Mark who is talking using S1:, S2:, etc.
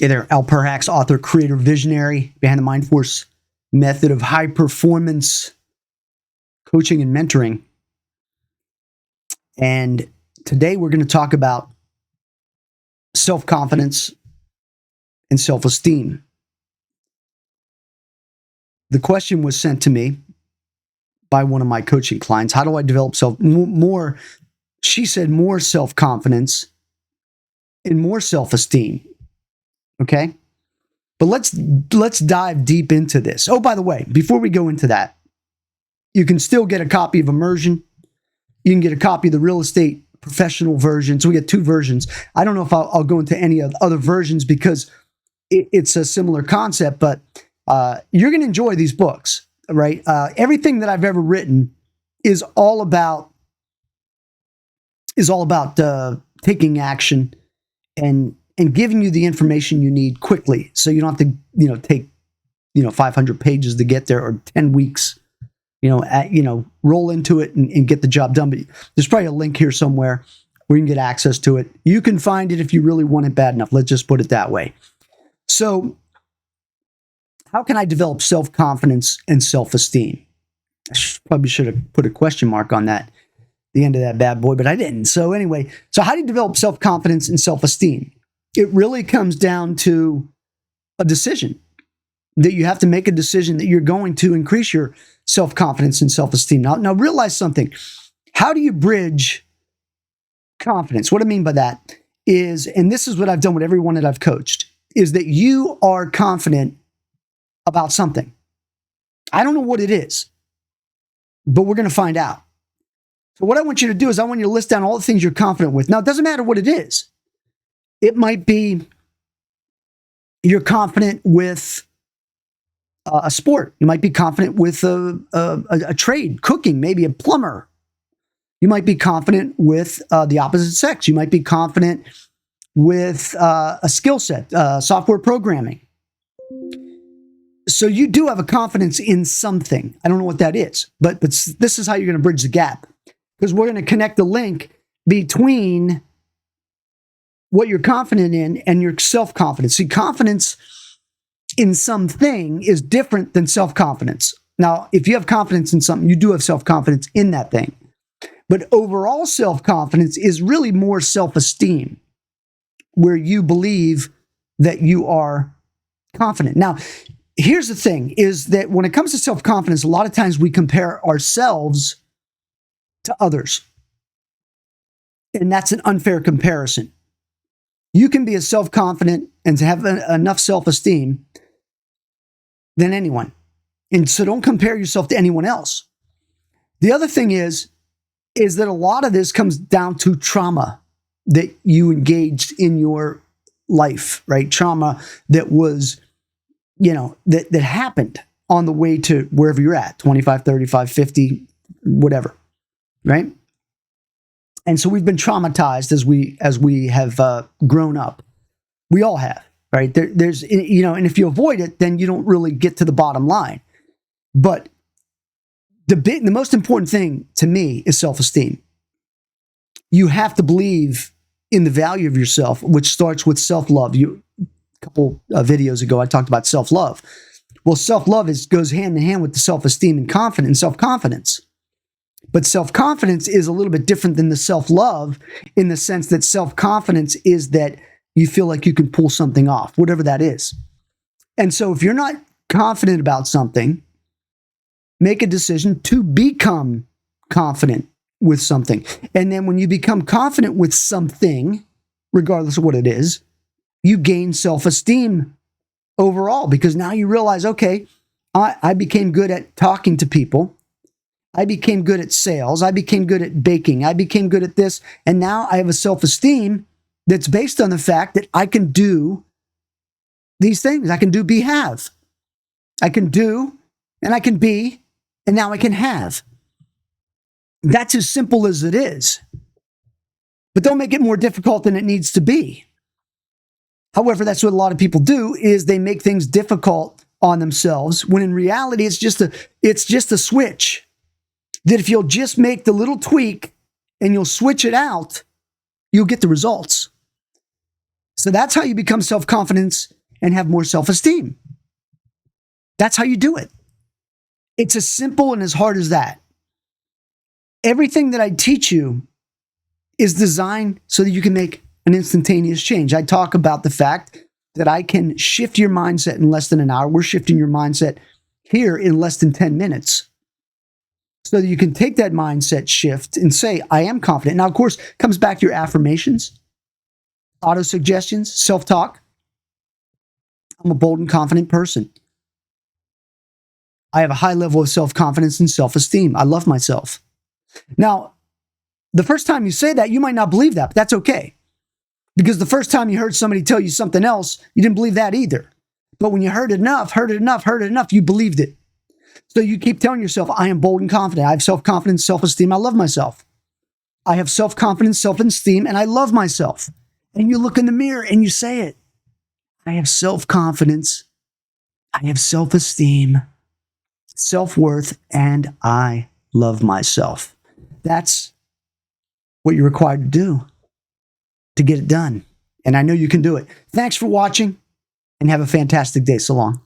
S1: Hey there, Al Perhacs, author, creator, visionary behind the Mind Force method of high performance coaching and mentoring. And today we're going to talk about self-confidence and self-esteem. The question was sent to me by one of my coaching clients. How do I develop more? She said more self-confidence and more self-esteem. Okay? But let's dive deep into this. Oh, by the way, before we go into that, you can still get a copy of Immersion. You can get a copy of the real estate professional version. So we get two versions. I don't know if I'll go into any other versions because it's a similar concept, but you're going to enjoy these books, right? Everything that I've ever written is all about taking action and giving you the information you need quickly, so you don't have to take 500 pages to get there, or 10 weeks. Roll into it and get the job done. But there's probably a link here somewhere where you can get access to it. You can find it if you really want it bad enough. Let's just put it that way. So, how can I develop self-confidence and self-esteem? I probably should have put a question mark on that, the end of that bad boy, but I didn't. So anyway, how do you develop self-confidence and self-esteem? It really comes down to a decision. That you have to make a decision that you're going to increase your self-confidence and self-esteem. Now realize something. How do you bridge confidence? What I mean by that is, and this is what I've done with everyone that I've coached, is that you are confident about something. I don't know what it is, but we're going to find out. So what I want you to do is I want you to list down all the things you're confident with. Now, it doesn't matter what it is. It might be you're confident with a sport. You might be confident with a trade, cooking, maybe a plumber. You might be confident with the opposite sex. You might be confident with a skill set, software programming. So you do have a confidence in something. I don't know what that is, but this is how you're going to bridge the gap, because we're going to connect the link between what you're confident in and your self-confidence. See, confidence in something is different than self-confidence. Now, if you have confidence in something, you do have self-confidence in that thing. But overall self-confidence is really more self-esteem, where you believe that you are confident. Now, here's the thing, is that when it comes to self-confidence, a lot of times we compare ourselves to others. And that's an unfair comparison. You can be as self-confident and have enough self-esteem than anyone. And so don't compare yourself to anyone else. The other thing is that a lot of this comes down to trauma that you engaged in your life, right? Trauma that was, that happened on the way to wherever you're at, 25, 35, 50, whatever, right? And so we've been traumatized as we have grown up. We all have, right? There's and if you avoid it, then you don't really get to the bottom line. But the most important thing to me is self-esteem. You have to believe in the value of yourself, which starts with self-love. A couple videos ago, I talked about self-love. Well, self-love goes hand in hand with the self-esteem and self-confidence. But self-confidence is a little bit different than the self-love, in the sense that self-confidence is that you feel like you can pull something off, whatever that is. And so if you're not confident about something, make a decision to become confident with something. And then when you become confident with something, regardless of what it is, you gain self-esteem overall, because now you realize, okay, I became good at talking to people. I became good at sales. I became good at baking. I became good at this. And now I have a self-esteem that's based on the fact that I can do these things. I can do, be, have. I can do, and I can be, and now I can have. That's as simple as it is. But don't make it more difficult than it needs to be. However, that's what a lot of people do, is they make things difficult on themselves, when in reality it's just a switch. That if you'll just make the little tweak and you'll switch it out, you'll get the results. So that's how you become self-confidence and have more self-esteem. That's how you do it. It's as simple and as hard as that. Everything that I teach you is designed so that you can make an instantaneous change. I talk about the fact that I can shift your mindset in less than an hour. We're shifting your mindset here in less than 10 minutes. So that you can take that mindset shift and say, I am confident. Now, of course, comes back to your affirmations, auto-suggestions, self-talk. I'm a bold and confident person. I have a high level of self-confidence and self-esteem. I love myself. Now, the first time you say that, you might not believe that, but that's okay. Because the first time you heard somebody tell you something else, you didn't believe that either. But when you heard it enough, you believed it. So you keep telling yourself, I am bold and confident. I have self-confidence, self-esteem. I love myself. I have self-confidence, self-esteem, and I love myself. And you look in the mirror and you say it. I have self-confidence. I have self-esteem, self-worth, and I love myself. That's what you're required to do to get it done. And I know you can do it. Thanks for watching and have a fantastic day. So long.